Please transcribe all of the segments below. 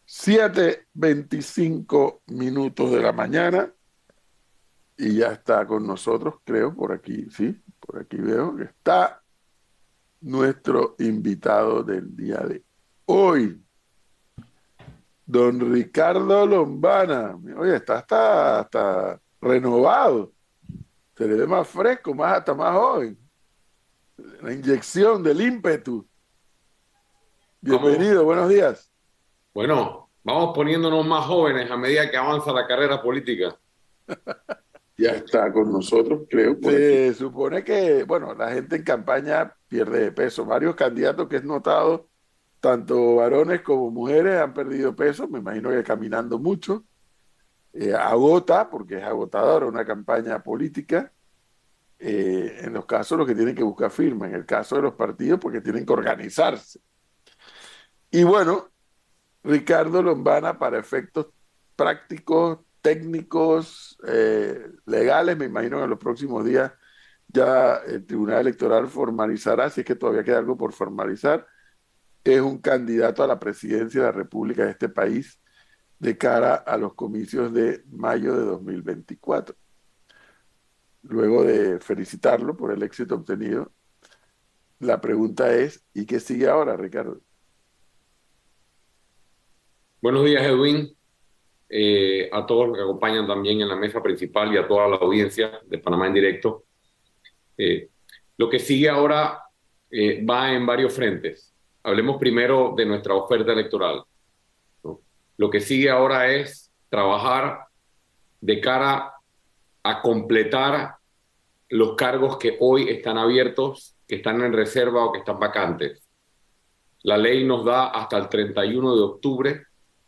7:25 de la mañana y ya está con nosotros, creo, por aquí, sí, por aquí veo que está nuestro invitado del día de hoy, don Ricardo Lombana. Oye, está hasta renovado, se le ve más fresco, hasta más joven. La inyección del ímpetu. Vamos, Bienvenido, buenos días. bueno, vamos poniéndonos más jóvenes a medida que avanza la carrera política. Ya está con nosotros, creo, por aquí. Se supone que, bueno, la gente en campaña pierde de peso. Varios candidatos que he notado, tanto varones como mujeres, han perdido peso. Me imagino que caminando mucho. Agota, porque es agotadora una campaña política. En los casos, los que tienen que buscar firma. En el caso de los partidos, porque tienen que organizarse. Y bueno, Ricardo Lombana, para efectos prácticos, técnicos, legales, me imagino que en los próximos días ya el Tribunal Electoral formalizará, si es que todavía queda algo por formalizar, es un candidato a la presidencia de la República de este país de cara a los comicios de mayo de 2024. Luego de felicitarlo por el éxito obtenido, la pregunta es, ¿y qué sigue ahora, Ricardo? Buenos días, Edwin, a todos los que acompañan también en la mesa principal y a toda la audiencia de Panamá en directo. Eh, lo que sigue ahora va en varios frentes. Hablemos primero de nuestra oferta electoral, ¿no? Lo que sigue ahora es trabajar de cara a completar los cargos que hoy están abiertos, que están en reserva o que están vacantes. La ley nos da hasta el 31 de octubre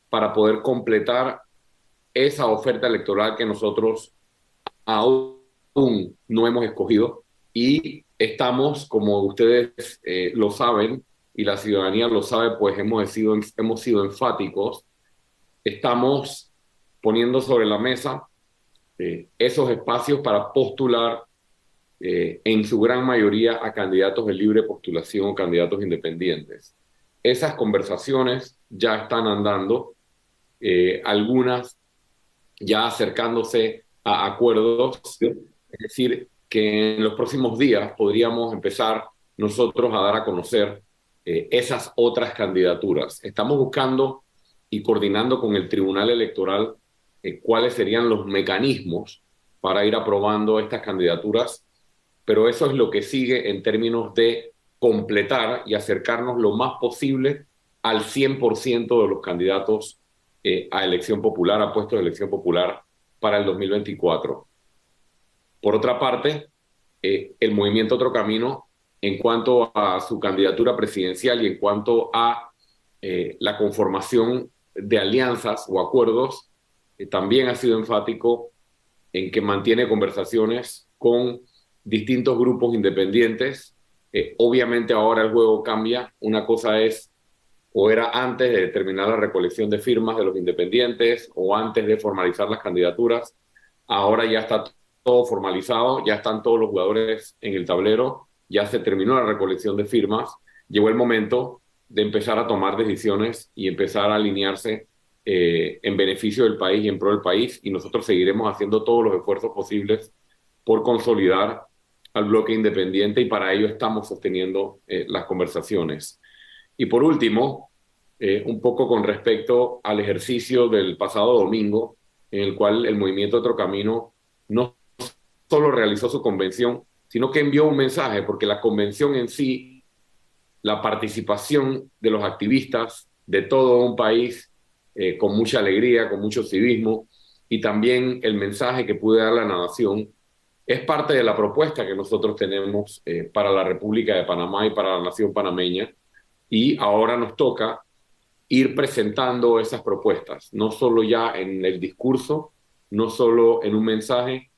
para poder completar esa oferta electoral que nosotros aún no hemos escogido y estamos, como ustedes lo saben y la ciudadanía lo sabe, pues hemos sido enfáticos, estamos poniendo sobre la mesa esos espacios para postular en su gran mayoría a candidatos de libre postulación o candidatos independientes. Esas conversaciones ya están andando, algunas ya acercándose a acuerdos, es decir, que en los próximos días podríamos empezar nosotros a dar a conocer esas otras candidaturas. Estamos buscando y coordinando con el Tribunal Electoral cuáles serían los mecanismos para ir aprobando estas candidaturas, pero eso es lo que sigue en términos de completar y acercarnos lo más posible al 100% de los candidatos a elección popular, a puestos de elección popular para el 2024. Por otra parte, el movimiento Otro Camino, en cuanto a su candidatura presidencial y en cuanto a la conformación de alianzas o acuerdos, también ha sido enfático en que mantiene conversaciones con distintos grupos independientes. Obviamente ahora el juego cambia. Una cosa es o era antes de terminar la recolección de firmas de los independientes o antes de formalizar las candidaturas. Ahora ya está todo formalizado, ya están todos los jugadores en el tablero, ya se terminó la recolección de firmas, llegó el momento de empezar a tomar decisiones y empezar a alinearse en beneficio del país y en pro del país, y nosotros seguiremos haciendo todos los esfuerzos posibles por consolidar al bloque independiente y para ello estamos sosteniendo las conversaciones. Y por último, un poco con respecto al ejercicio del pasado domingo, en el cual el movimiento Otro Camino no solo realizó su convención, sino que envió un mensaje, porque la convención en sí, la participación de los activistas de todo un país, con mucha alegría, con mucho civismo, y también el mensaje que pude dar a la nación, es parte de la propuesta que nosotros tenemos para la República de Panamá y para la nación panameña, y ahora nos toca ir presentando esas propuestas, no solo ya en el discurso, no solo en un mensaje,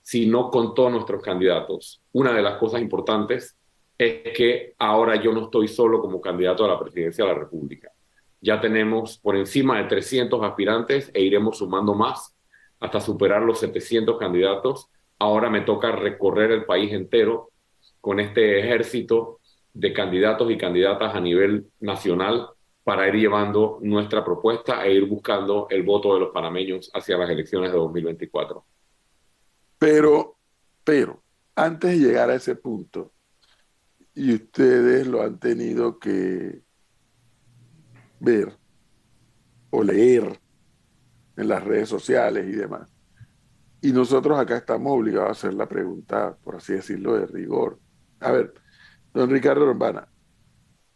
sino con todos nuestros candidatos. Una de las cosas importantes es que ahora yo no estoy solo como candidato a la presidencia de la República. Ya tenemos por encima de 300 aspirantes e iremos sumando más hasta superar los 700 candidatos. Ahora me toca recorrer el país entero con este ejército de candidatos y candidatas a nivel nacional para ir llevando nuestra propuesta e ir buscando el voto de los panameños hacia las elecciones de 2024. Pero, antes de llegar a ese punto, y ustedes lo han tenido que ver o leer en las redes sociales y demás. Y nosotros acá estamos obligados a hacer la pregunta, por así decirlo, de rigor. A ver, don Ricardo Lombana,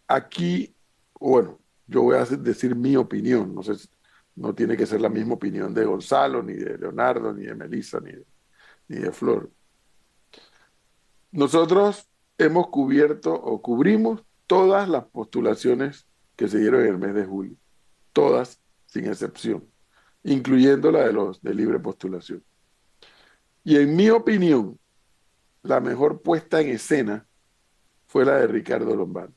aquí, bueno, yo voy a decir mi opinión, no sé, no tiene que ser la misma opinión de Gonzalo, ni de Leonardo, ni de Melissa, ni de Flor. Nosotros hemos cubierto o cubrimos todas las postulaciones que se dieron en el mes de julio, todas sin excepción, incluyendo la de los de libre postulación. Y en mi opinión, la mejor puesta en escena fue la de Ricardo Lombana.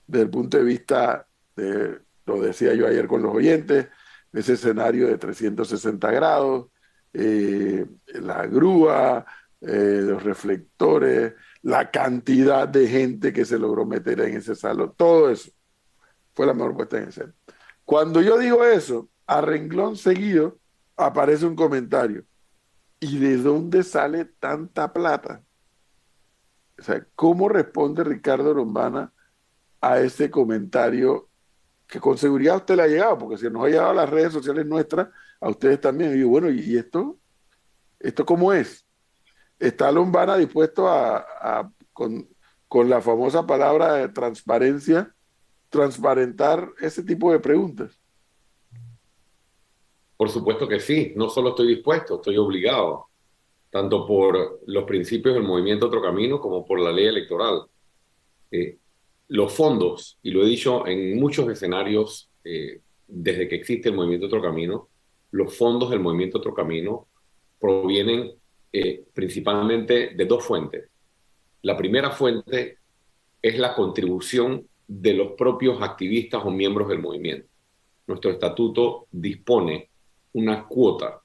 Desde el punto de vista de, lo decía yo ayer con los oyentes, ese escenario de 360 grados, la grúa, los reflectores, la cantidad de gente que se logró meter en ese salón, todo eso fue la mejor puesta en escena. Cuando yo digo eso, a renglón seguido aparece un comentario. ¿Y de dónde sale tanta plata? O sea, ¿cómo responde Ricardo Lombana a ese comentario que con seguridad a usted le ha llegado? Porque si nos ha llegado a las redes sociales nuestras, a ustedes también. Y digo, bueno, ¿y esto? ¿Esto cómo es? ¿Está Lombana dispuesto con la famosa palabra de transparencia, transparentar ese tipo de preguntas? Por supuesto que sí, no solo estoy dispuesto, estoy obligado, tanto por los principios del movimiento Otro Camino como por la ley electoral. Eh, los fondos, y lo he dicho en muchos escenarios desde que existe el movimiento Otro Camino, los fondos del movimiento Otro Camino provienen principalmente de dos fuentes. La primera fuente es la contribución de los propios activistas o miembros del movimiento. Nuestro estatuto dispone una cuota,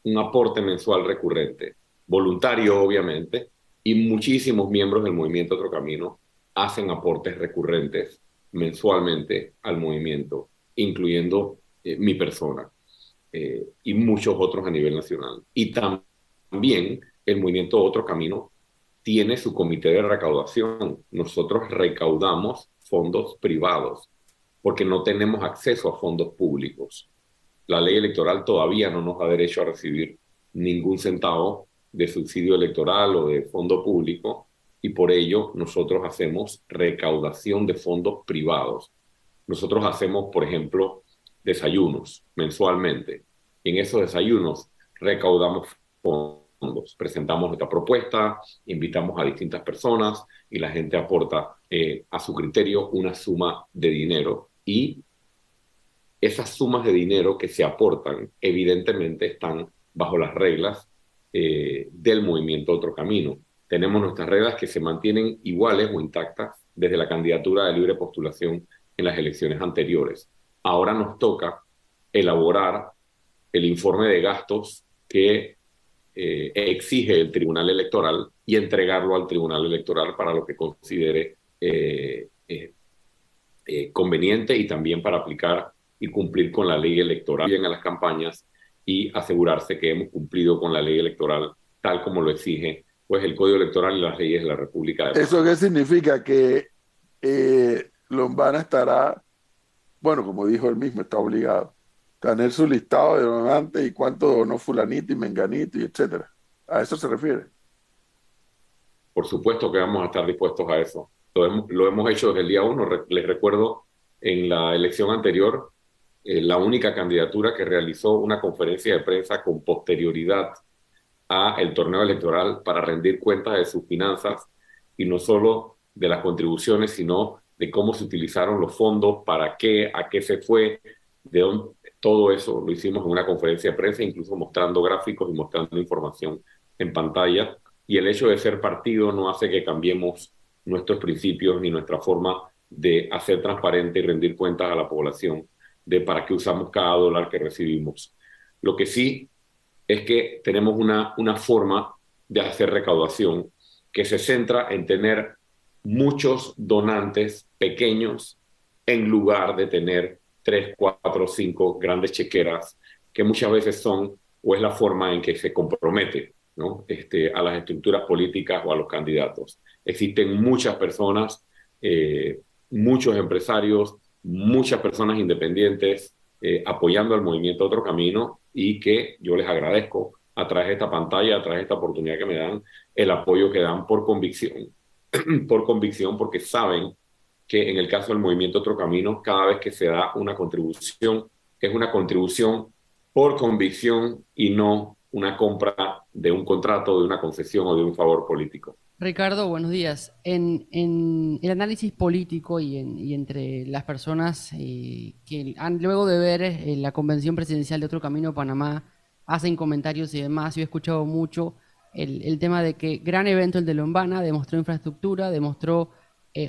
un aporte mensual recurrente, voluntario obviamente, y muchísimos miembros del movimiento Otro Camino hacen aportes recurrentes mensualmente al movimiento, incluyendo mi persona y muchos otros a nivel nacional. Y también el movimiento Otro Camino tiene su comité de recaudación. Nosotros recaudamos fondos privados porque no tenemos acceso a fondos públicos. La ley electoral todavía no nos da derecho a recibir ningún centavo de subsidio electoral o de fondo público y por ello nosotros hacemos recaudación de fondos privados. Nosotros hacemos, por ejemplo, desayunos mensualmente. Y en esos desayunos recaudamos fondos, presentamos nuestra propuesta, invitamos a distintas personas y la gente aporta a su criterio una suma de dinero y esas sumas de dinero que se aportan evidentemente están bajo las reglas del movimiento Otro Camino. Tenemos nuestras reglas que se mantienen iguales o intactas desde la candidatura de libre postulación en las elecciones anteriores. Ahora nos toca elaborar el informe de gastos que exige el Tribunal Electoral y entregarlo al Tribunal Electoral para lo que considere conveniente y también para aplicar y cumplir con la ley electoral bien a las campañas y asegurarse que hemos cumplido con la ley electoral tal como lo exige pues el Código Electoral y las leyes de la República de ¿Eso Panamá. qué significa? Que Lombana estará, bueno, como dijo él mismo, está obligado a tener su listado de donantes y cuánto donó fulanito y menganito y etcétera. ¿A eso se refiere? Por supuesto que vamos a estar dispuestos a eso. Lo hemos hecho desde el día uno. Les recuerdo, en la elección anterior, la única candidatura que realizó una conferencia de prensa con posterioridad a el torneo electoral para rendir cuentas de sus finanzas y no solo de las contribuciones, sino de cómo se utilizaron los fondos, para qué, a qué se fue, de dónde, todo eso lo hicimos en una conferencia de prensa, incluso mostrando gráficos y mostrando información en pantalla. Y el hecho de ser partido no hace que cambiemos nuestros principios ni nuestra forma de hacer transparente y rendir cuentas a la población de para qué usamos cada dólar que recibimos. Lo que sí es que tenemos una forma de hacer recaudación que se centra en tener muchos donantes pequeños en lugar de tener 3, 4, 5 grandes chequeras que muchas veces son o es la forma en que se compromete, ¿no? A las estructuras políticas o a los candidatos. Existen muchas personas, muchos empresarios, muchas personas independientes apoyando al movimiento Otro Camino y que yo les agradezco a través de esta pantalla, a través de esta oportunidad que me dan, el apoyo que dan por convicción, por convicción porque saben que en el caso del movimiento Otro Camino, cada vez que se da una contribución, es una contribución por convicción y no una compra de un contrato, de una concesión o de un favor político. Ricardo, buenos días. En el análisis político y entre las personas que han, luego de ver la convención presidencial de Otro Camino Panamá, hacen comentarios y demás, yo he escuchado mucho el tema de que gran evento el de Lombana, demostró infraestructura, demostró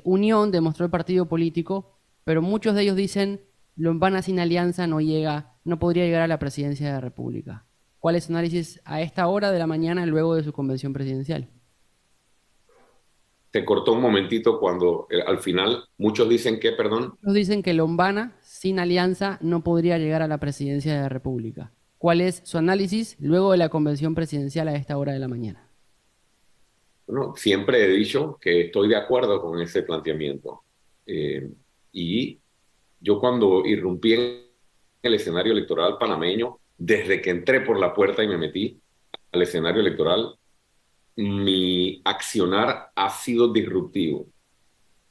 unión, demostró el partido político, pero muchos de ellos dicen Lombana sin alianza no llega, no podría llegar a la presidencia de la República. ¿Cuál es su análisis a esta hora de la mañana luego de su convención presidencial? Te cortó un momentito cuando al final muchos dicen que, perdón. Nos dicen que Lombana, sin alianza, no podría llegar a la presidencia de la República. ¿Cuál es su análisis luego de la convención presidencial a esta hora de la mañana? Bueno, siempre he dicho que estoy de acuerdo con ese planteamiento. Y yo cuando irrumpí en el escenario electoral panameño, desde que entré por la puerta y me metí al escenario electoral, mi accionar ha sido disruptivo,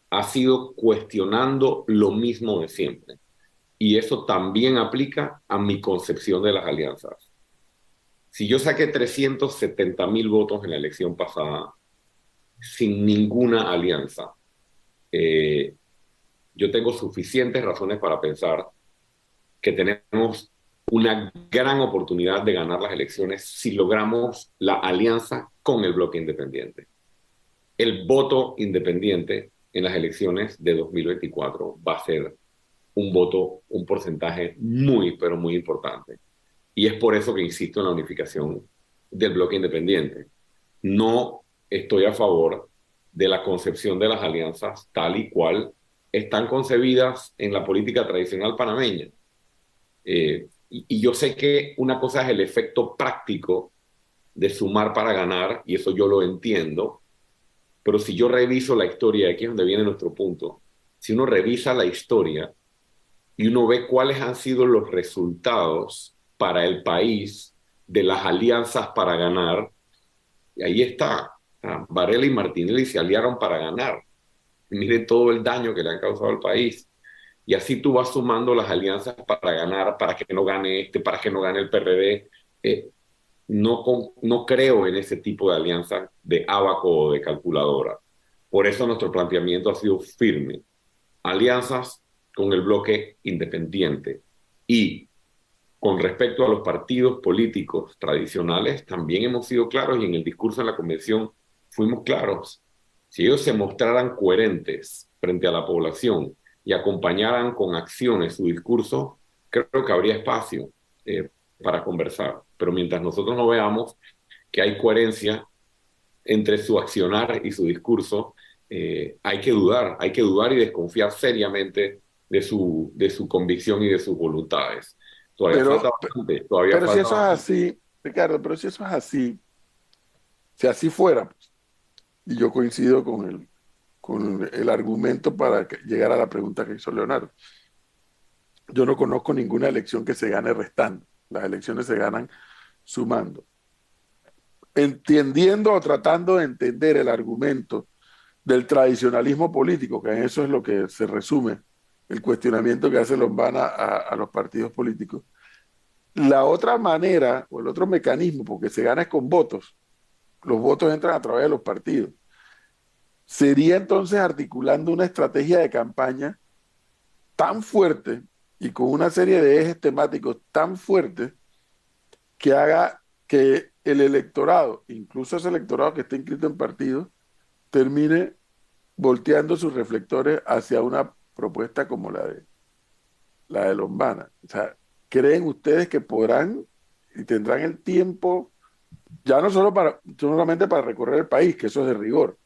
ha sido cuestionando lo mismo de siempre. Y eso también aplica a mi concepción de las alianzas. Si yo saqué 370.000 votos en la elección pasada sin ninguna alianza, eh, yo tengo suficientes razones para pensar que tenemos una gran oportunidad de ganar las elecciones si logramos la alianza con el bloque independiente. El voto independiente en las elecciones de 2024 va a ser un voto, un porcentaje muy, pero muy importante. Y es por eso que insisto en la unificación del bloque independiente. No estoy a favor de la concepción de las alianzas tal y cual están concebidas en la política tradicional panameña. Y yo sé que una cosa es el efecto práctico de sumar para ganar, y eso yo lo entiendo, pero si yo reviso la historia, aquí es donde viene nuestro punto, si uno revisa la historia y uno ve cuáles han sido los resultados para el país de las alianzas para ganar, y ahí está, Varela y Martinelli se aliaron para ganar. Miren todo el daño que le han causado al país. Y así tú vas sumando las alianzas para ganar, para que no gane este, para que no gane el PRD. No creo en ese tipo de alianza de ábaco o de calculadora. Por eso nuestro planteamiento ha sido firme. Alianzas con el bloque independiente. Y con respecto a los partidos políticos tradicionales, también hemos sido claros y en el discurso en la convención fuimos claros. Si ellos se mostraran coherentes frente a la población y acompañaran con acciones su discurso, creo que habría espacio para conversar. Pero mientras nosotros no veamos que hay coherencia entre su accionar y su discurso, hay que dudar y desconfiar seriamente de su convicción y de sus voluntades. Todavía Pero, falta bastante, todavía pero si falta eso es bastante. así, Ricardo, pero si eso es así, si así fuera, pues, y yo coincido con el argumento para llegar a la pregunta que hizo Leonardo, yo no conozco ninguna elección que se gane restando. Las elecciones se ganan sumando. Entendiendo o tratando de entender el argumento del tradicionalismo político, que en eso es lo que se resume el cuestionamiento que hace Lombana a los partidos políticos. La otra manera o el otro mecanismo, porque se gana es con votos, los votos entran a través de los partidos, sería entonces articulando una estrategia de campaña tan fuerte y con una serie de ejes temáticos tan fuertes que haga que el electorado, incluso ese electorado que está inscrito en partidos, termine volteando sus reflectores hacia una propuesta como la de Lombana. O sea, ¿creen ustedes que podrán y tendrán el tiempo, ya no solo solamente para recorrer el país, que eso es de rigor,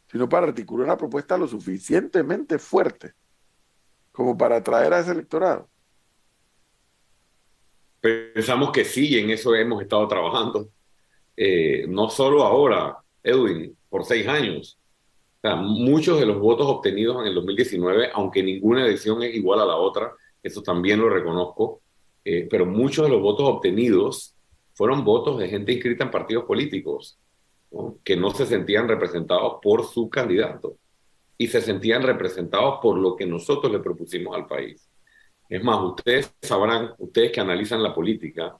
sino para articular una propuesta lo suficientemente fuerte como para atraer a ese electorado? Pensamos que sí, y en eso hemos estado trabajando. No solo ahora, Edwin, por 6 años. O sea, muchos de los votos obtenidos en el 2019, aunque ninguna elección es igual a la otra, eso también lo reconozco, pero muchos de los votos obtenidos fueron votos de gente inscrita en partidos políticos, ¿no? Que no se sentían representados por su candidato y se sentían representados por lo que nosotros le propusimos al país. Es más, ustedes sabrán, ustedes que analizan la política,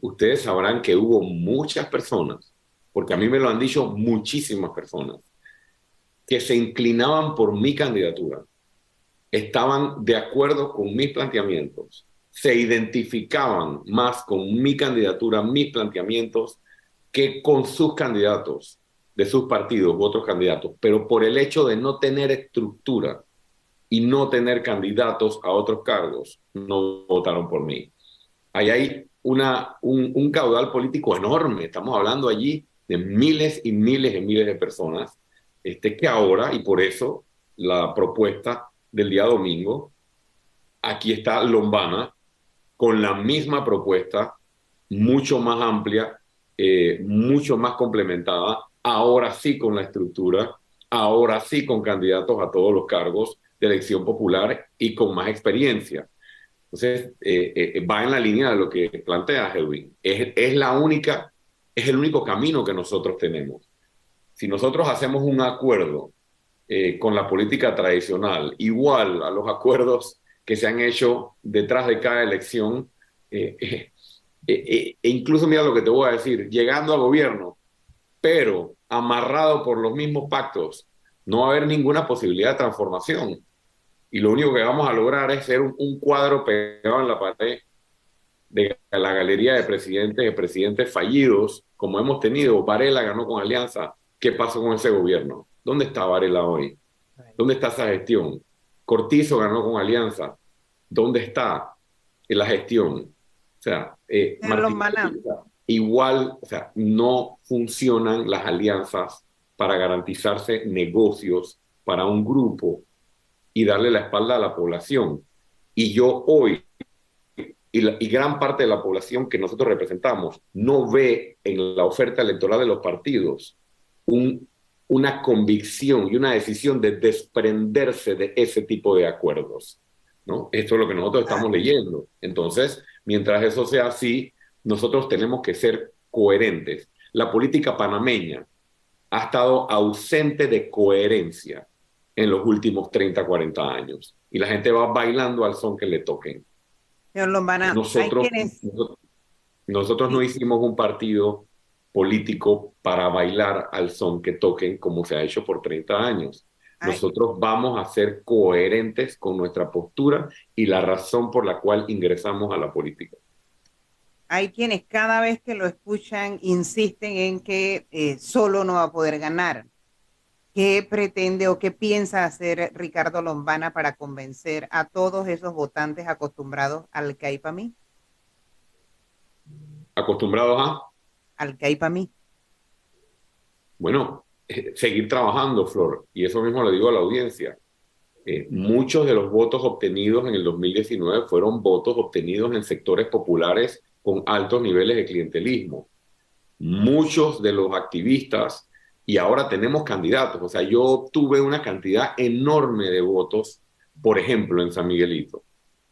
ustedes sabrán que hubo muchas personas, porque a mí me lo han dicho muchísimas personas, que se inclinaban por mi candidatura, estaban de acuerdo con mis planteamientos, se identificaban más con mi candidatura, mis planteamientos, que con sus candidatos de sus partidos u otros candidatos, pero por el hecho de no tener estructura y no tener candidatos a otros cargos, no votaron por mí. Ahí hay un caudal político enorme. Estamos hablando allí de miles y miles y miles de personas que ahora, y por eso la propuesta del día domingo, aquí está Lombana con la misma propuesta, mucho más amplia, mucho más complementada, ahora sí con la estructura, ahora sí con candidatos a todos los cargos de elección popular y con más experiencia. Entonces, va en la línea de lo que plantea Edwin. Es el único camino que nosotros tenemos. Si nosotros hacemos un acuerdo con la política tradicional, igual a los acuerdos que se han hecho detrás de cada elección, e incluso mira lo que te voy a decir, llegando al gobierno, pero amarrado por los mismos pactos, no va a haber ninguna posibilidad de transformación. Y lo único que vamos a lograr es ser un cuadro pegado en la pared de la galería de presidentes fallidos, como hemos tenido. Varela ganó con Alianza. ¿Qué pasó con ese gobierno? ¿Dónde está Varela hoy? ¿Dónde está esa gestión? Cortizo ganó con Alianza. ¿Dónde está la gestión? O sea, Martín, igual, o sea, no funcionan las alianzas para garantizarse negocios para un grupo y darle la espalda a la población. Y yo hoy, y gran parte de la población que nosotros representamos, no ve en la oferta electoral de los partidos una convicción y una decisión de desprenderse de ese tipo de acuerdos, ¿no? Esto es lo que nosotros estamos leyendo. Entonces, mientras eso sea así, nosotros tenemos que ser coherentes. La política panameña ha estado ausente de coherencia en los últimos 30, 40 años. Y la gente va bailando al son que le toquen. Señor Lombana, nosotros no hicimos un partido político para bailar al son que toquen como se ha hecho por 30 años. Nosotros vamos a ser coherentes con nuestra postura y la razón por la cual ingresamos a la política. Hay quienes cada vez que lo escuchan insisten en que solo no va a poder ganar. ¿Qué pretende o qué piensa hacer Ricardo Lombana para convencer a todos esos votantes acostumbrados al CAIPAMI? ¿Acostumbrados a? Al CAIPAMI. Bueno, seguir trabajando, Flor, y eso mismo le digo a la audiencia. Muchos de los votos obtenidos en el 2019 fueron votos obtenidos en sectores populares con altos niveles de clientelismo. Muchos de los activistas, y ahora tenemos candidatos, o sea, yo obtuve una cantidad enorme de votos, por ejemplo, en San Miguelito,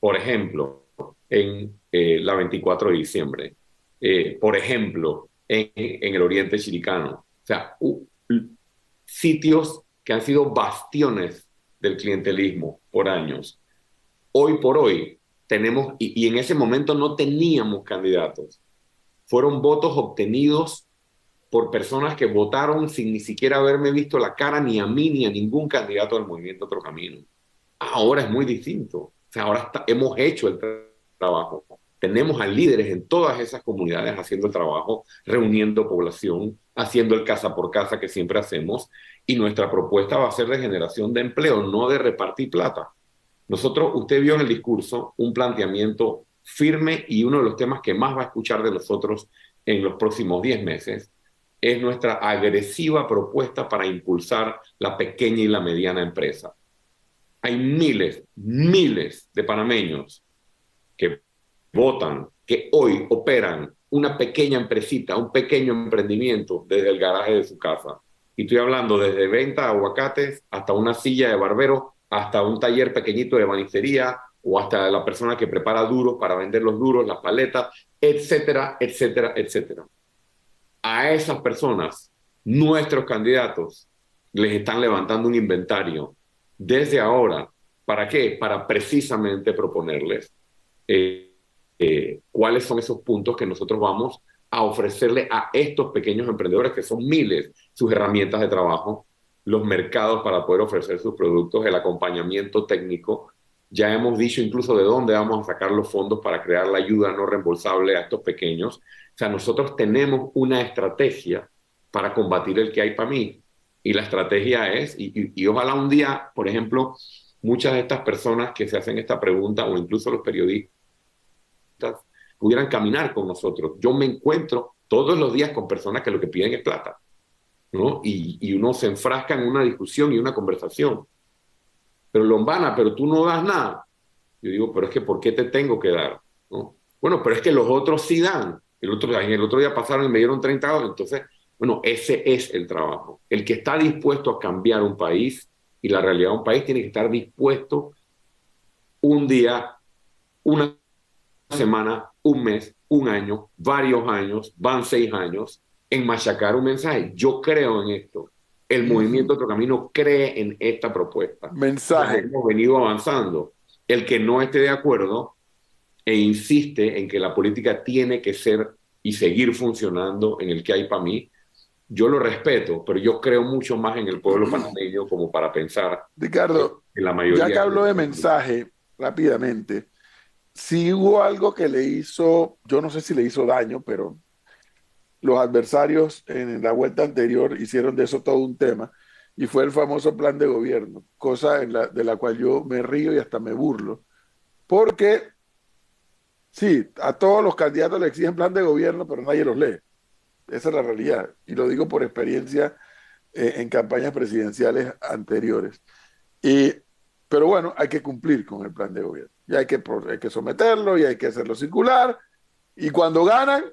por ejemplo, en la 24 de diciembre, por ejemplo, en el Oriente Chiricano. O sea, sitios que han sido bastiones del clientelismo por años. Hoy por hoy tenemos, y en ese momento no teníamos candidatos. Fueron votos obtenidos por personas que votaron sin ni siquiera haberme visto la cara ni a mí ni a ningún candidato del Movimiento Otro Camino. Ahora es muy distinto. O sea, ahora hemos hecho el trabajo. Tenemos a líderes en todas esas comunidades haciendo el trabajo, reuniendo población, haciendo el casa por casa que siempre hacemos, y nuestra propuesta va a ser de generación de empleo, no de repartir plata. Nosotros, usted vio en el discurso un planteamiento firme, y uno de los temas que más va a escuchar de nosotros en los próximos 10 meses es nuestra agresiva propuesta para impulsar la pequeña y la mediana empresa. hay miles de panameños que votan, que hoy operan una pequeña empresita, un pequeño emprendimiento desde el garaje de su casa. Y estoy hablando desde venta de aguacates hasta una silla de barbero, hasta un taller pequeñito de banistería, o hasta la persona que prepara duros para vender los duros, las paletas, etcétera, etcétera, etcétera. A esas personas, nuestros candidatos les están levantando un inventario desde ahora. ¿Para qué? Para precisamente proponerles cuáles son esos puntos que nosotros vamos a ofrecerle a estos pequeños emprendedores, que son miles, sus herramientas de trabajo, los mercados para poder ofrecer sus productos, el acompañamiento técnico. Ya hemos dicho incluso de dónde vamos a sacar los fondos para crear la ayuda no reembolsable a estos pequeños. O sea, nosotros tenemos una estrategia para combatir el que hay para mí. Y la estrategia es, y ojalá un día, por ejemplo, muchas de estas personas que se hacen esta pregunta, o incluso los periodistas, pudieran caminar con nosotros. Yo me encuentro todos los días con personas que lo que piden es plata, ¿no? Y uno se enfrasca en una discusión y una conversación. Pero Lombana, pero tú no das nada. Yo digo, pero es que ¿por qué te tengo que dar? ¿No? Bueno, pero es que los otros sí dan. El otro día pasaron y me dieron 30 dólares. Entonces, bueno, ese es el trabajo. El que está dispuesto a cambiar un país y la realidad de un país tiene que estar dispuesto un día, una semana, un mes, un año, varios años, van 6 años, en machacar un mensaje. Yo creo en esto. El movimiento Otro Camino cree en esta propuesta. Mensaje. Hemos venido avanzando. El que no esté de acuerdo e insiste en que la política tiene que ser y seguir funcionando en el que hay para mí, yo lo respeto, pero yo creo mucho más en el pueblo panameño como para pensar Ricardo, en la mayoría. ya que hablo de mensaje, rápidamente, si hubo algo que le hizo, yo no sé si le hizo daño, pero los adversarios en la vuelta anterior hicieron de eso todo un tema, y fue el famoso plan de gobierno, cosa de la cual yo me río y hasta me burlo, porque sí, a todos los candidatos le exigen plan de gobierno, pero nadie los lee. Esa es la realidad, y lo digo por experiencia en campañas presidenciales anteriores. Y, pero bueno, hay que cumplir con el plan de gobierno, y hay que someterlo, y hay que hacerlo circular, y cuando ganan,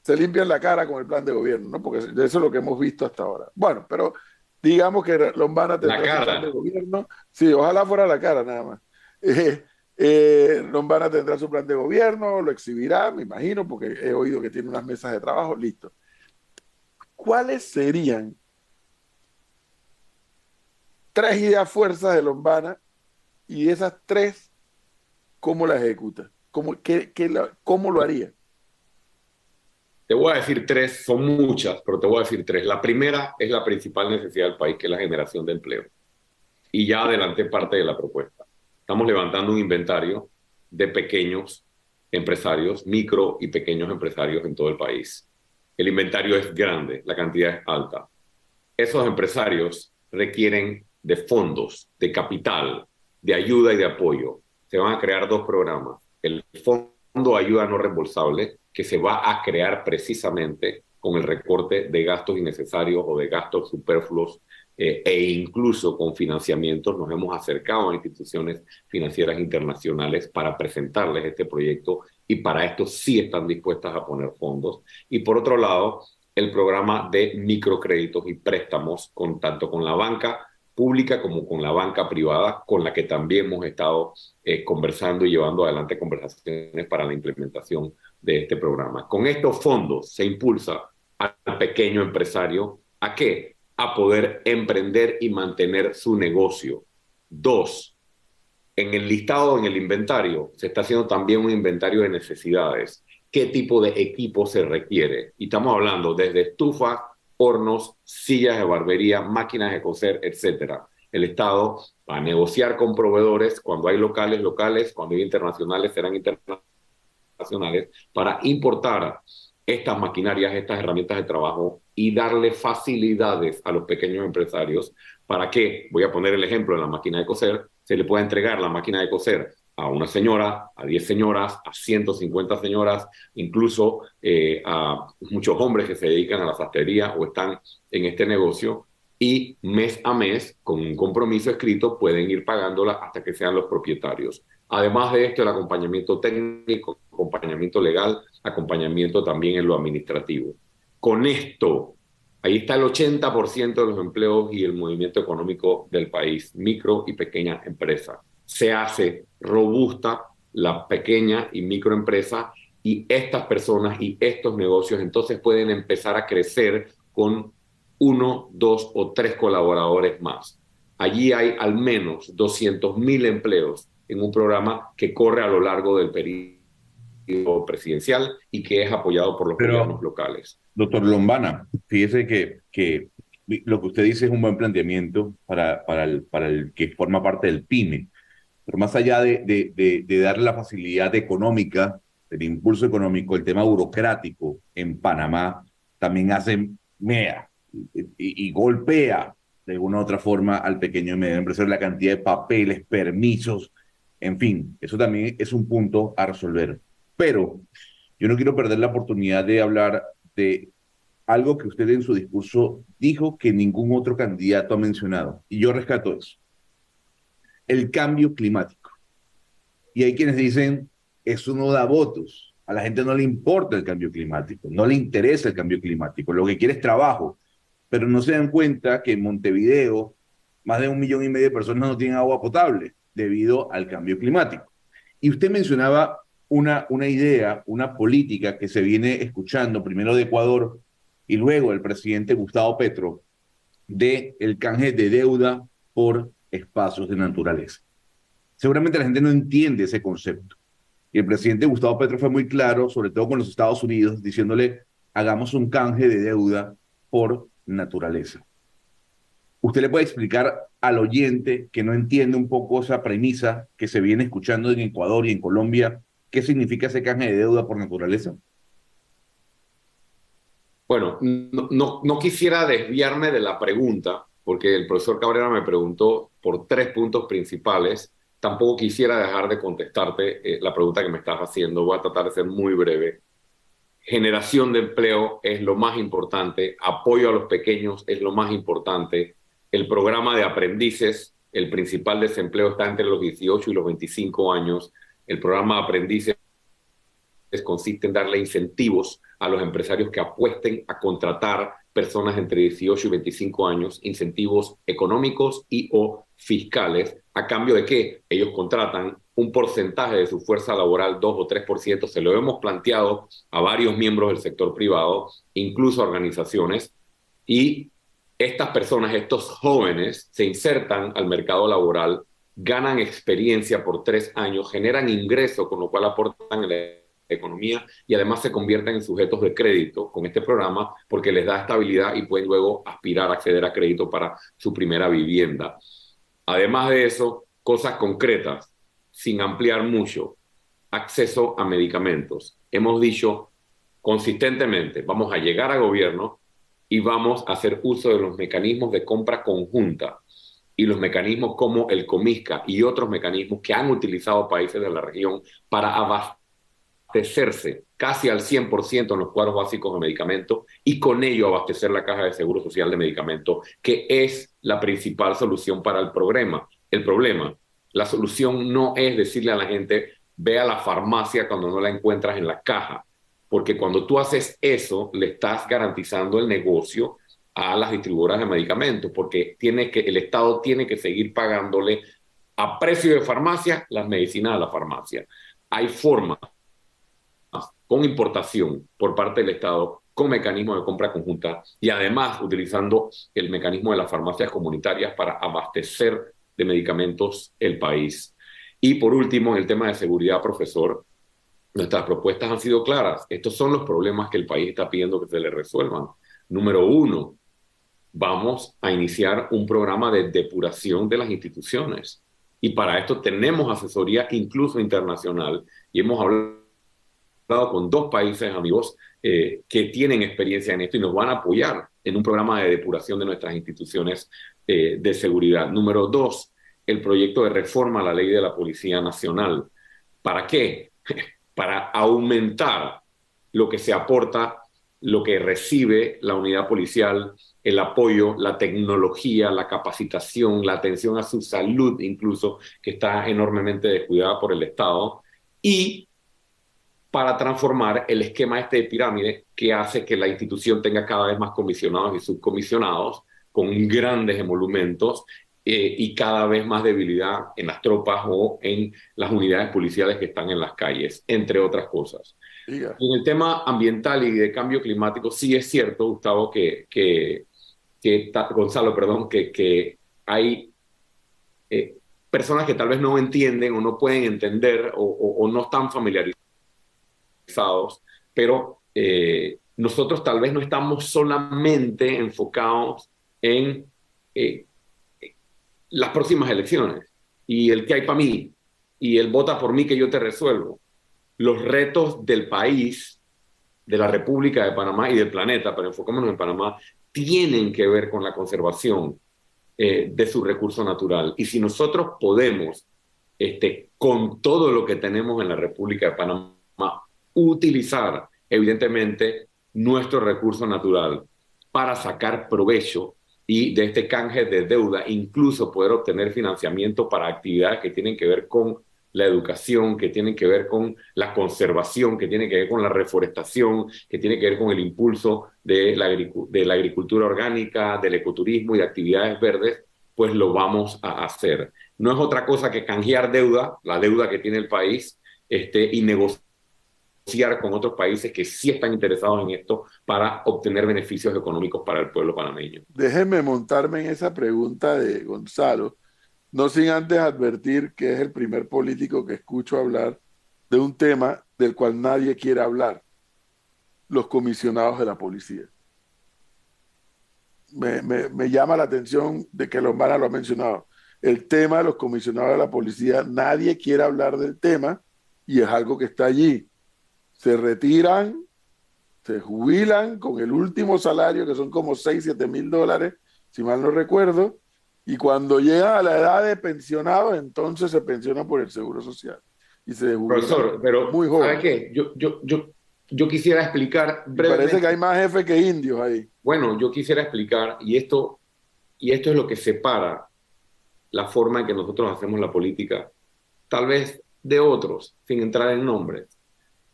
se limpian la cara con el plan de gobierno, ¿no? Porque eso es lo que hemos visto hasta ahora. Bueno, pero digamos que Lombana tendrá su plan de gobierno. Sí, ojalá fuera la cara nada más. Lombana tendrá su plan de gobierno, lo exhibirá, me imagino, porque he oído que tiene unas mesas de trabajo, listo. ¿Cuáles serían 3 ideas fuerzas de Lombana, y esas 3, cómo las ejecuta? ¿Cómo lo haría? Te voy a decir 3, son muchas, pero te voy a decir 3. La primera es la principal necesidad del país, que es la generación de empleo. Y ya adelanté parte de la propuesta. Estamos levantando un inventario de pequeños empresarios, micro y pequeños empresarios en todo el país. El inventario es grande, la cantidad es alta. Esos empresarios requieren de fondos, de capital, de ayuda y de apoyo. Se van a crear 2 programas. El Fondo de Ayuda No Reembolsable, que se va a crear precisamente con el recorte de gastos innecesarios o de gastos superfluos, e incluso con financiamientos. Nos hemos acercado a instituciones financieras internacionales para presentarles este proyecto, y para esto sí están dispuestas a poner fondos. Y por otro lado, el programa de microcréditos y préstamos, tanto con la banca pública como con la banca privada, con la que también hemos estado conversando y llevando adelante conversaciones para la implementación de este programa. Con estos fondos se impulsa al pequeño empresario ¿a qué? A poder emprender y mantener su negocio. 2, en el listado, en el inventario, se está haciendo también un inventario de necesidades. ¿Qué tipo de equipo se requiere? Y estamos hablando desde estufas, hornos, sillas de barbería, máquinas de coser, etcétera. El Estado va a negociar con proveedores, cuando hay locales, cuando hay internacionales, serán internacionales, para importar estas maquinarias, estas herramientas de trabajo, y darle facilidades a los pequeños empresarios para que, voy a poner el ejemplo de la máquina de coser, se le pueda entregar la máquina de coser a una señora, a 10 señoras, a 150 señoras, incluso a muchos hombres que se dedican a la sastrería o están en este negocio, y mes a mes, con un compromiso escrito, pueden ir pagándola hasta que sean los propietarios. Además de esto, el acompañamiento técnico, acompañamiento legal, acompañamiento también en lo administrativo. Con esto, ahí está el 80% de los empleos y el movimiento económico del país, micro y pequeña empresa. Se hace robusta la pequeña y microempresa y estas personas y estos negocios entonces pueden empezar a crecer con 1, 2 o 3 colaboradores más. Allí hay al menos 200.000 empleos en un programa que corre a lo largo del periodo presidencial y que es apoyado por los gobiernos locales. Doctor Lombana, fíjese que lo que usted dice es un buen planteamiento para el que forma parte del PYME, pero más allá de darle la facilidad económica, el impulso económico, el tema burocrático en Panamá también hace mea y golpea de alguna u otra forma al pequeño y medio empresario, la cantidad de papeles, permisos, en fin, eso también es un punto a resolver. Pero yo no quiero perder la oportunidad de hablar de algo que usted en su discurso dijo que ningún otro candidato ha mencionado, y yo rescato eso: el cambio climático. Y hay quienes dicen, eso no da votos, a la gente no le importa el cambio climático, no le interesa el cambio climático, lo que quiere es trabajo, pero no se dan cuenta que en Montevideo más de 1,5 millones de personas no tienen agua potable debido al cambio climático. Y usted mencionaba una idea, una política que se viene escuchando, primero de Ecuador y luego del presidente Gustavo Petro, de el canje de deuda por espacios de naturaleza. Seguramente la gente no entiende ese concepto. Y el presidente Gustavo Petro fue muy claro, sobre todo con los Estados Unidos, diciéndole, hagamos un canje de deuda por naturaleza. ¿Usted le puede explicar al oyente que no entiende un poco esa premisa que se viene escuchando en Ecuador y en Colombia, qué significa ese canje de deuda por naturaleza? Bueno, no quisiera desviarme de la pregunta, porque el profesor Cabrera me preguntó por 3 puntos principales. Tampoco quisiera dejar de contestarte la pregunta que me estás haciendo. Voy a tratar de ser muy breve. Generación de empleo es lo más importante, apoyo a los pequeños es lo más importante. El programa de aprendices, el principal desempleo está entre los 18 y los 25 años. El programa de aprendices consiste en darle incentivos a los empresarios que apuesten a contratar personas entre 18 y 25 años, incentivos económicos y o fiscales, a cambio de que ellos contratan un porcentaje de su fuerza laboral, 2 o 3%, se lo hemos planteado a varios miembros del sector privado, incluso a organizaciones, y estas personas, estos jóvenes, se insertan al mercado laboral, ganan experiencia por 3 años, generan ingreso, con lo cual aportan la economía y además se convierten en sujetos de crédito con este programa porque les da estabilidad y pueden luego aspirar a acceder a crédito para su primera vivienda. Además de eso, cosas concretas, sin ampliar mucho, acceso a medicamentos. Hemos dicho consistentemente, vamos a llegar a gobierno y vamos a hacer uso de los mecanismos de compra conjunta y los mecanismos como el Comisca y otros mecanismos que han utilizado países de la región para abastecerse casi al 100% en los cuadros básicos de medicamentos y con ello abastecer la caja de seguro social de medicamentos, que es la principal solución para el problema. La solución no es decirle a la gente, ve a la farmacia cuando no la encuentras en la caja, porque cuando tú haces eso, le estás garantizando el negocio a las distribuidoras de medicamentos, porque el Estado tiene que seguir pagándole a precio de farmacia las medicinas a la farmacia. Hay formas con importación por parte del Estado, con mecanismos de compra conjunta y además utilizando el mecanismo de las farmacias comunitarias para abastecer de medicamentos el país. Y por último, en el tema de seguridad, profesor, nuestras propuestas han sido claras. Estos son los problemas que el país está pidiendo que se le resuelvan. Número 1, vamos a iniciar un programa de depuración de las instituciones. Y para esto tenemos asesoría incluso internacional y hemos hablado con 2 países amigos que tienen experiencia en esto y nos van a apoyar en un programa de depuración de nuestras instituciones de seguridad. Número 2, el proyecto de reforma a la ley de la Policía Nacional. ¿Para qué? Para aumentar lo que se aporta lo que recibe la unidad policial, el apoyo, la tecnología, la capacitación, la atención a su salud incluso, que está enormemente descuidada por el Estado, y para transformar el esquema este de pirámide que hace que la institución tenga cada vez más comisionados y subcomisionados con grandes emolumentos y cada vez más debilidad en las tropas o en las unidades policiales que están en las calles, entre otras cosas. Diga. En el tema ambiental y de cambio climático, sí es cierto, Gustavo, Gonzalo, perdón, que hay personas que tal vez no entienden o no pueden entender o no están familiarizados, pero nosotros tal vez no estamos solamente enfocados en las próximas elecciones y el que hay para mí y el vota por mí que yo te resuelvo. Los retos del país, de la República de Panamá y del planeta, pero enfocémonos en Panamá, tienen que ver con la conservación de su recurso natural. Y si nosotros podemos, con todo lo que tenemos en la República de Panamá, utilizar evidentemente nuestro recurso natural para sacar provecho y de este canje de deuda incluso poder obtener financiamiento para actividades que tienen que ver con la educación, que tienen que ver con la conservación, que tienen que ver con la reforestación, que tiene que ver con el impulso de la agricultura orgánica, del ecoturismo y de actividades verdes, pues lo vamos a hacer. No es otra cosa que canjear deuda, la deuda que tiene el país, y negociar con otros países que sí están interesados en esto para obtener beneficios económicos para el pueblo panameño. Déjenme montarme en esa pregunta de Gonzalo, no sin antes advertir que es el primer político que escucho hablar de un tema del cual nadie quiere hablar: los comisionados de la policía. Me llama la atención de que Lombana lo ha mencionado. El tema de los comisionados de la policía, nadie quiere hablar del tema y es algo que está allí. Se retiran, se jubilan con el último salario, que son como 6-7 mil dólares, si mal no recuerdo, y cuando llegan a la edad de pensionado, entonces se pensionan por el Seguro Social. Y se jubilan. Profesor, pero muy joven. ¿sabe qué? Yo quisiera explicar brevemente. Parece que hay más jefes que indios ahí. Bueno, yo quisiera explicar, y esto es lo que separa la forma en que nosotros hacemos la política, tal vez de otros, sin entrar en nombres.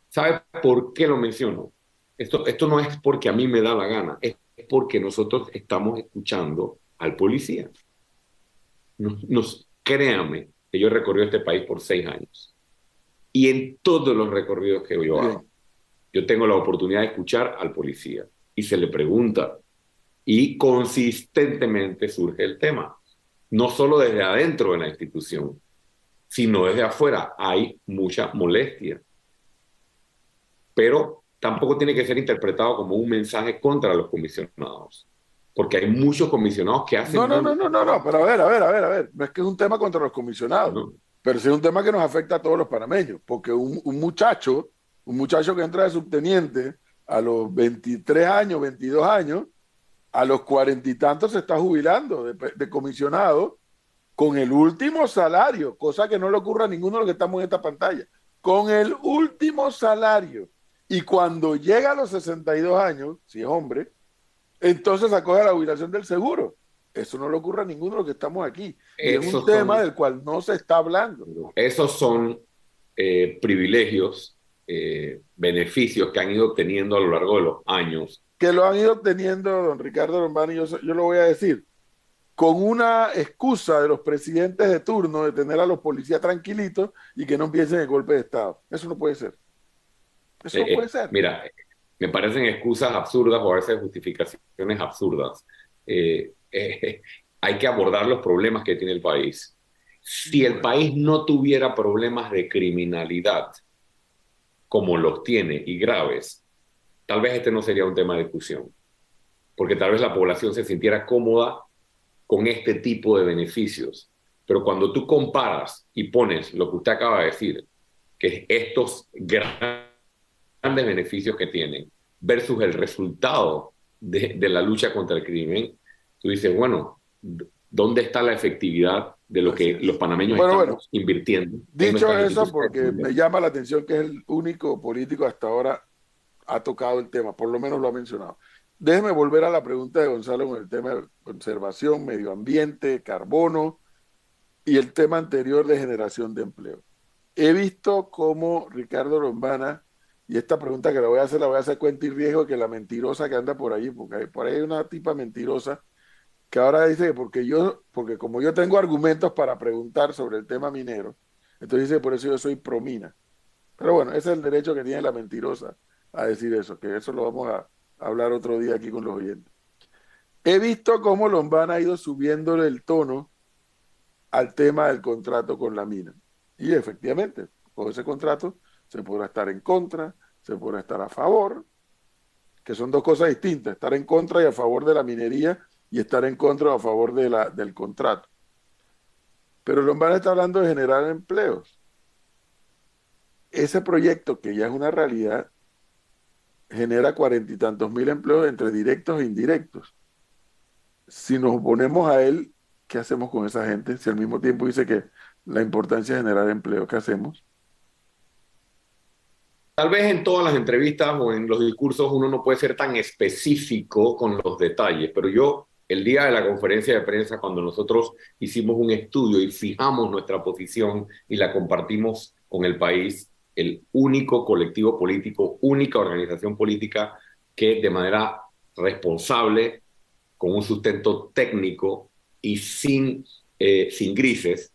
¿Sabe por qué lo menciono? Esto no es porque a mí me da la gana, es porque nosotros estamos escuchando al policía. Créanme que yo he recorrido este país por 6 años. Y en todos los recorridos que yo hago, yo tengo la oportunidad de escuchar al policía. Y se le pregunta. Y consistentemente surge el tema. No solo desde adentro de la institución, sino desde afuera. Hay mucha molestia. Pero tampoco tiene que ser interpretado como un mensaje contra los comisionados. Porque hay muchos comisionados que hacen... No, pero a ver. No es que es un tema contra los comisionados, no. Pero sí es un tema que nos afecta a todos los panameños. Porque un muchacho que entra de subteniente a los 23 años, 22 años, a los 40 y tantos se está jubilando de comisionado con el último salario, cosa que no le ocurre a ninguno de los que estamos en esta pantalla, con el último salario. Y cuando llega a los 62 años, si es hombre, entonces acoge la jubilación del seguro. Eso no le ocurre a ninguno de los que estamos aquí. Y es un tema del cual no se está hablando. Esos son privilegios, beneficios que han ido obteniendo a lo largo de los años. Que lo han ido obteniendo, don Ricardo Lombana, y yo lo voy a decir, con una excusa de los presidentes de turno de tener a los policías tranquilitos y que no empiecen el golpe de Estado. Eso no puede ser. Eso no puede ser. Mira, me parecen excusas absurdas o a veces justificaciones absurdas. Hay que abordar los problemas que tiene el país. Si el país no tuviera problemas de criminalidad, como los tiene y graves, tal vez este no sería un tema de discusión, porque tal vez la población se sintiera cómoda con este tipo de beneficios. Pero cuando tú comparas y pones lo que usted acaba de decir, que estos grandes beneficios que tienen versus el resultado de la lucha contra el crimen, tú dices, bueno, ¿dónde está la efectividad de lo que los panameños estamos invirtiendo? Dicho eso, porque me llama la atención que es el único político hasta ahora ha tocado el tema, por lo menos lo ha mencionado. Déjeme volver a la pregunta de Gonzalo con el tema de conservación, medio ambiente, carbono y el tema anterior de generación de empleo. He visto cómo Ricardo Lombana, y esta pregunta que la voy a hacer cuenta y riesgo que la mentirosa que anda por ahí, porque por ahí hay una tipa mentirosa que ahora dice que porque como yo tengo argumentos para preguntar sobre el tema minero, entonces dice por eso yo soy pro mina. Pero bueno, ese es el derecho que tiene la mentirosa a decir eso, que eso lo vamos a hablar otro día aquí con los oyentes. He visto cómo Lombana ha ido subiéndole el tono al tema del contrato con la mina. Y efectivamente, con ese contrato se podrá estar en contra, se podrá estar a favor, que son dos cosas distintas, estar en contra y a favor de la minería y estar en contra o a favor del contrato. Pero Lombana está hablando de generar empleos. Ese proyecto, que ya es una realidad, genera 40 y tantos mil empleos entre directos e indirectos. Si nos oponemos a él, ¿qué hacemos con esa gente? Si al mismo tiempo dice que la importancia es generar empleo, ¿qué hacemos? Tal vez en todas las entrevistas o en los discursos uno no puede ser tan específico con los detalles, pero yo, el día de la conferencia de prensa, cuando nosotros hicimos un estudio y fijamos nuestra posición y la compartimos con el país, el único colectivo político, única organización política que de manera responsable, con un sustento técnico y sin grises,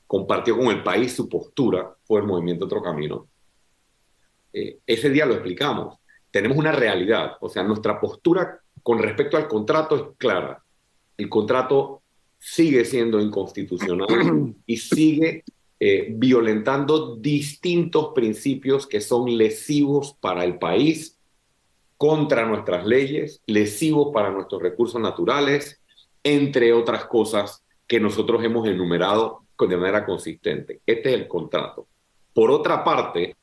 compartió con el país su postura, fue el Movimiento Otro Camino. Ese día lo explicamos. Tenemos una realidad, o sea, nuestra postura con respecto al contrato es clara. El contrato sigue siendo inconstitucional y sigue violentando distintos principios que son lesivos para el país, contra nuestras leyes, lesivos para nuestros recursos naturales, entre otras cosas que nosotros hemos enumerado de manera consistente. Este es el contrato. Por otra parte,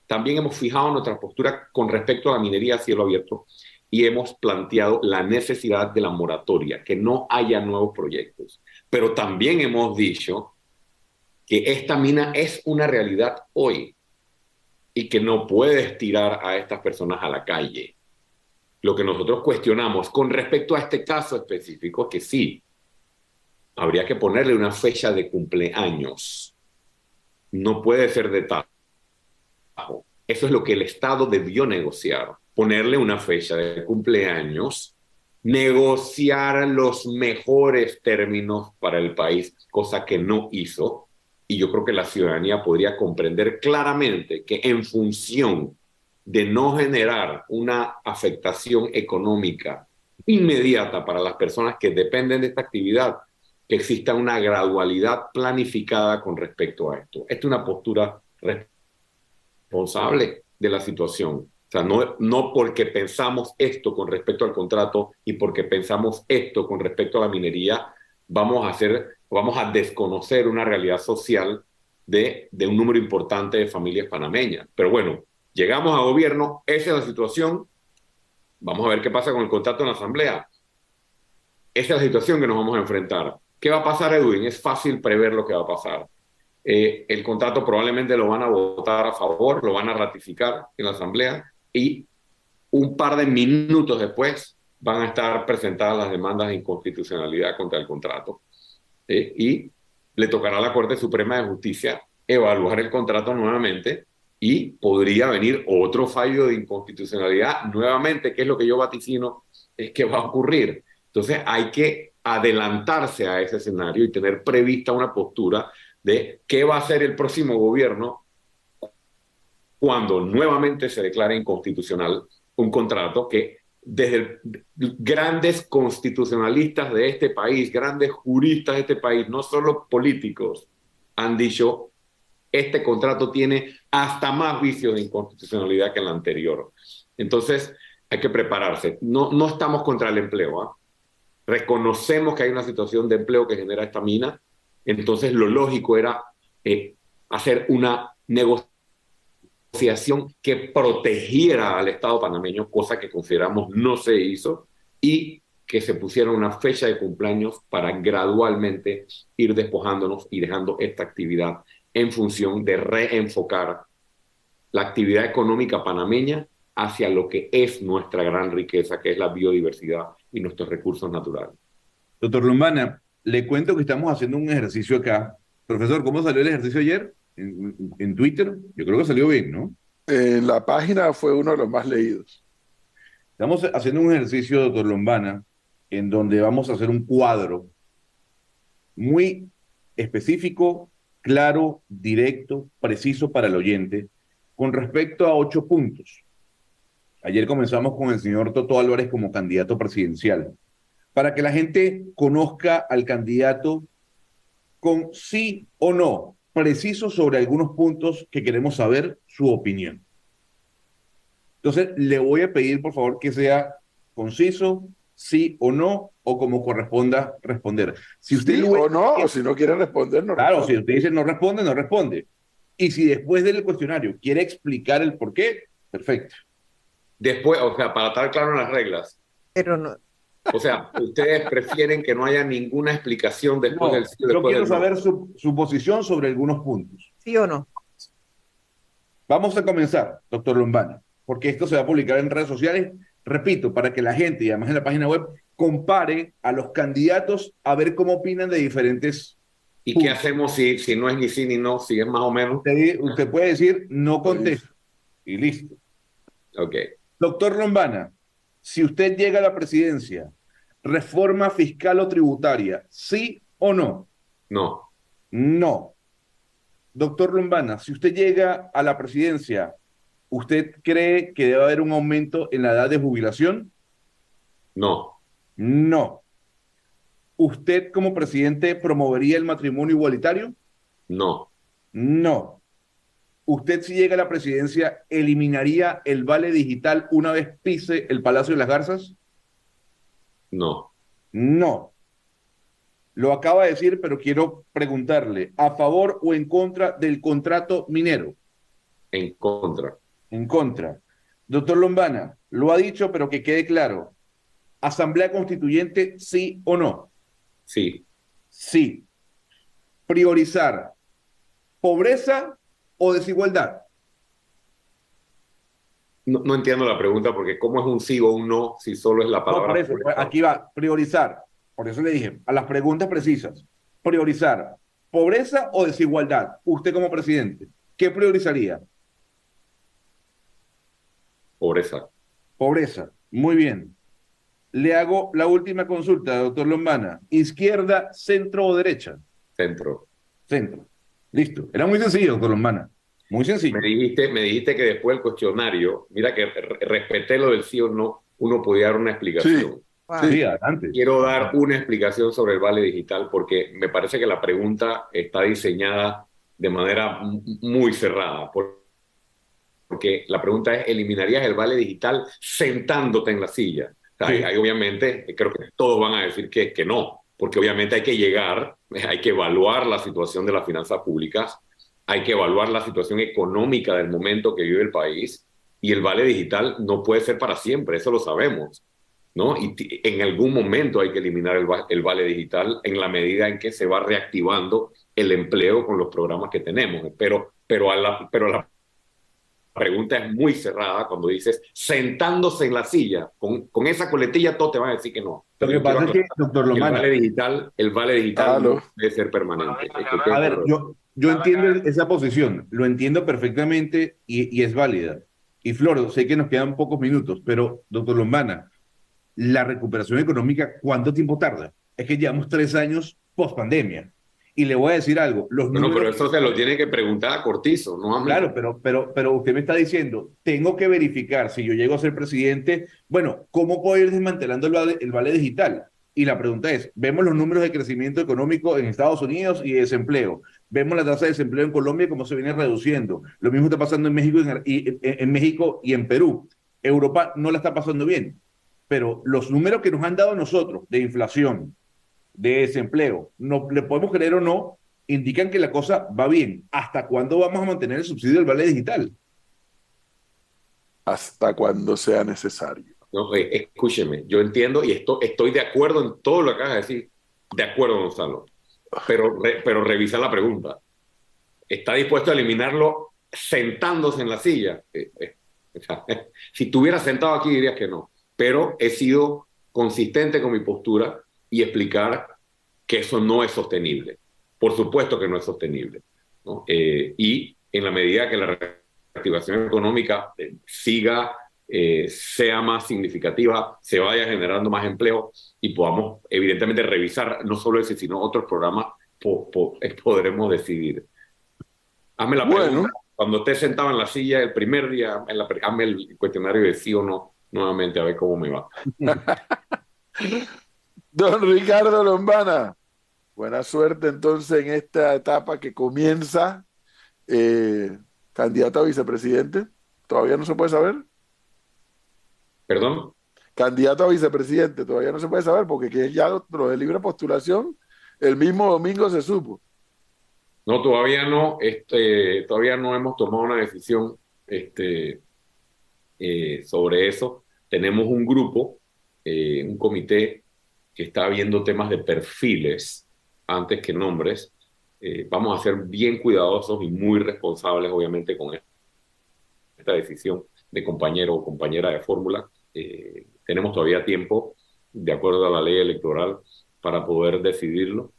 también hemos fijado nuestra postura con respecto a la minería a cielo abierto y hemos planteado la necesidad de la moratoria, que no haya nuevos proyectos. Pero también hemos dicho que esta mina es una realidad hoy y que no puedes tirar a estas personas a la calle. Lo que nosotros cuestionamos con respecto a este caso específico es que sí, habría que ponerle una fecha de cumpleaños. No puede ser de tajo. Eso es lo que el Estado debió negociar, ponerle una fecha de cumpleaños, negociar los mejores términos para el país, cosa que no hizo. Y yo creo que la ciudadanía podría comprender claramente que en función de no generar una afectación económica inmediata para las personas que dependen de esta actividad, que exista una gradualidad planificada con respecto a esto. Esta es una postura responsable de la situación. O sea, no porque pensamos esto con respecto al contrato y porque pensamos esto con respecto a la minería, vamos a desconocer una realidad social de un número importante de familias panameñas. Pero bueno, llegamos a gobierno, esa es la situación, vamos a ver qué pasa con el contrato en la asamblea. Esa es la situación que nos vamos a enfrentar. ¿Qué va a pasar, Edwin? Es fácil prever lo que va a pasar. El contrato probablemente lo van a votar a favor, lo van a ratificar en la asamblea y un par de minutos después van a estar presentadas las demandas de inconstitucionalidad contra el contrato. Y le tocará a la Corte Suprema de Justicia evaluar el contrato nuevamente y podría venir otro fallo de inconstitucionalidad nuevamente, que es lo que yo vaticino es que va a ocurrir. Entonces hay que adelantarse a ese escenario y tener prevista una postura de qué va a hacer el próximo gobierno cuando nuevamente se declare inconstitucional un contrato que desde grandes constitucionalistas de este país, grandes juristas de este país, no solo políticos, han dicho este contrato tiene hasta más vicios de inconstitucionalidad que el anterior. Entonces hay que prepararse. No estamos contra el empleo, ¿eh? Reconocemos que hay una situación de empleo que genera esta mina, entonces lo lógico era hacer una negociación que protegiera al Estado panameño, cosa que consideramos no se hizo, y que se pusiera una fecha de cumpleaños para gradualmente ir despojándonos y dejando esta actividad en función de reenfocar la actividad económica panameña hacia lo que es nuestra gran riqueza, que es la biodiversidad y nuestros recursos naturales. Doctor Lombana, le cuento que estamos haciendo un ejercicio acá. Profesor, ¿cómo salió el ejercicio ayer? En Twitter, yo creo que salió bien, ¿no? En la página fue uno de los más leídos. Estamos haciendo un ejercicio, doctor Lombana, en donde vamos a hacer un cuadro muy específico, claro, directo, preciso para el oyente, con respecto a 8 puntos. Ayer comenzamos con el señor Toto Álvarez como candidato presidencial, para que la gente conozca al candidato con sí o no, preciso sobre algunos puntos que queremos saber su opinión. Entonces, le voy a pedir, por favor, que sea conciso, sí o no, o como corresponda responder. Si usted Sí o no, o si no quiere responder, no claro, responde. si usted dice no responde, no responde. Y si después del cuestionario quiere explicar el por qué, perfecto. Después, o sea, para estar claro en las reglas, Pero no, o sea, ustedes prefieren que no haya ninguna explicación después No, del sí o yo después quiero del no. saber su posición sobre algunos puntos. ¿sí o no? Vamos a comenzar, doctor Lombana, porque esto se va a publicar en redes sociales, repito, para que la gente, y además en la página web, compare a los candidatos a ver cómo opinan de diferentes ¿Y puntos. qué hacemos si no es ni sí ni no, si es más o menos? Usted puede decir no contesto y listo. Ok. Doctor Lombana, si usted llega a la presidencia, reforma fiscal o tributaria, ¿sí o no? No. No. Doctor Lombana, si usted llega a la presidencia, ¿usted cree que debe haber un aumento en la edad de jubilación? No. No. ¿Usted como presidente promovería el matrimonio igualitario? No. No. ¿Usted si llega a la presidencia eliminaría el vale digital una vez pise el Palacio de las Garzas? No. No. Lo acaba de decir, pero quiero preguntarle, ¿a favor o en contra del contrato minero? En contra. En contra. Doctor Lombana, lo ha dicho, pero que quede claro. ¿Asamblea Constituyente, sí o no? Sí. Sí. Priorizar pobreza o desigualdad. No entiendo la pregunta porque ¿cómo es un sí o un no si solo es la No, palabra? por eso, aquí va, priorizar. Por eso le dije, a las preguntas precisas. Priorizar pobreza o desigualdad. Usted como presidente, ¿qué priorizaría? Pobreza. Pobreza. Muy bien. Le hago la última consulta, doctor Lombana. ¿Izquierda, centro o derecha? Centro. Centro. Listo. Era muy sencillo, doctor Lombana. Muy sencillo. Me dijiste que después del cuestionario, mira que respeté lo del sí o no, uno podía dar una explicación. Wow. Sí, adelante. Quiero dar una explicación sobre el vale digital porque me parece que la pregunta está diseñada de manera muy cerrada. Porque la pregunta es, ¿eliminarías el vale digital sentándote en la silla? O sea, Sí. ahí obviamente creo que todos van a decir que no, porque obviamente hay que llegar, hay que evaluar la situación de las finanzas públicas, hay que evaluar la situación económica del momento que vive el país y el vale digital no puede ser para siempre, eso lo sabemos, ¿no? Y en algún momento hay que eliminar el vale digital en la medida en que se va reactivando el empleo con los programas que tenemos. Pero la pregunta es muy cerrada cuando dices sentándose en la silla, con esa coletilla, todos te van a decir que no. Lo que pasa es que, doctor Lombana, el vale digital no debe ser permanente. a ver, yo entiendo esa posición, lo entiendo perfectamente y es válida. Y Floro, sé que nos quedan pocos minutos, pero doctor Lombana, la recuperación económica, ¿cuánto tiempo tarda? Es que llevamos 3 años post pandemia. Y le voy a decir algo, los Bueno, números... pero eso se lo tiene que preguntar a Cortizo, no a mí. Claro, pero usted me está diciendo, tengo que verificar si yo llego a ser presidente, bueno, ¿cómo puedo ir desmantelando el vale digital? Y la pregunta es, vemos los números de crecimiento económico en Estados Unidos y de desempleo. Vemos la tasa de desempleo en Colombia cómo se viene reduciendo. Lo mismo está pasando en México en México y en Perú. Europa no la está pasando bien. Pero los números que nos han dado a nosotros de inflación, de desempleo, no le podemos creer o no, indican que la cosa va bien. ¿Hasta cuándo vamos a mantener el subsidio del vale digital? Hasta cuando sea necesario. No, escúcheme, yo entiendo y estoy de acuerdo en todo lo que acabas de decir. De acuerdo, Gonzalo. Pero revisa la pregunta. ¿Está dispuesto a eliminarlo sentándose en la silla. O sea, si estuviera sentado aquí dirías que no, pero he sido consistente con mi postura y explicar que eso no es sostenible. Por supuesto que no es sostenible, ¿no? Y en la medida que la reactivación económica siga, sea más significativa, se vaya generando más empleo y podamos evidentemente revisar no solo ese, sino otros programas, podremos decidir. Hazme la pregunta, cuando estés sentado en la silla el primer día, hazme el cuestionario de sí o no nuevamente, a ver cómo me va. Don Ricardo Lombana, buena suerte entonces en esta etapa que comienza. Candidato a vicepresidente, todavía no se puede saber. ¿Perdón? Candidato a vicepresidente, todavía no se puede saber porque que ya lo de libre postulación, el mismo domingo se supo. No, todavía no, todavía no hemos tomado una decisión sobre eso. Tenemos un grupo, un comité que está viendo temas de perfiles antes que nombres. Vamos a ser bien cuidadosos y muy responsables, obviamente, con esta decisión de compañero o compañera de fórmula. Tenemos todavía tiempo, de acuerdo a la ley electoral, para poder decidirlo.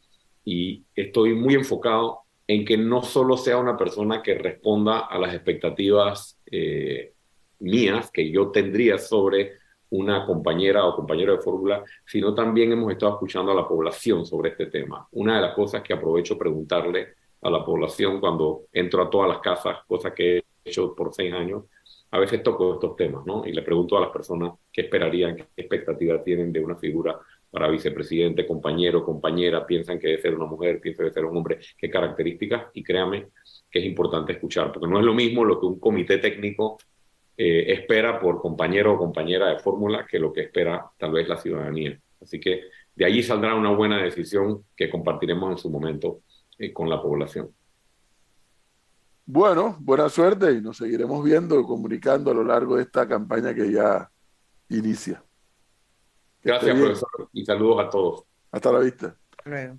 Y estoy muy enfocado en que no solo sea una persona que responda a las expectativas mías que yo tendría sobre una compañera o compañero de fórmula, sino también hemos estado escuchando a la población sobre este tema. Una de las cosas que aprovecho preguntarle a la población cuando entro a todas las casas, cosa que he hecho por 6 años, a veces toco estos temas, ¿no? Y le pregunto a las personas qué esperarían, qué expectativas tienen de una figura para vicepresidente, compañero, compañera, piensan que debe ser una mujer, piensan que debe ser un hombre, qué características, y créame que es importante escuchar, porque no es lo mismo lo que un comité técnico espera por compañero o compañera de fórmula que lo que espera tal vez la ciudadanía. Así que de allí saldrá una buena decisión que compartiremos en su momento con la población. Bueno, buena suerte y nos seguiremos viendo y comunicando a lo largo de esta campaña que ya inicia. Gracias, profesor, y saludos a todos. Hasta la vista. Luego.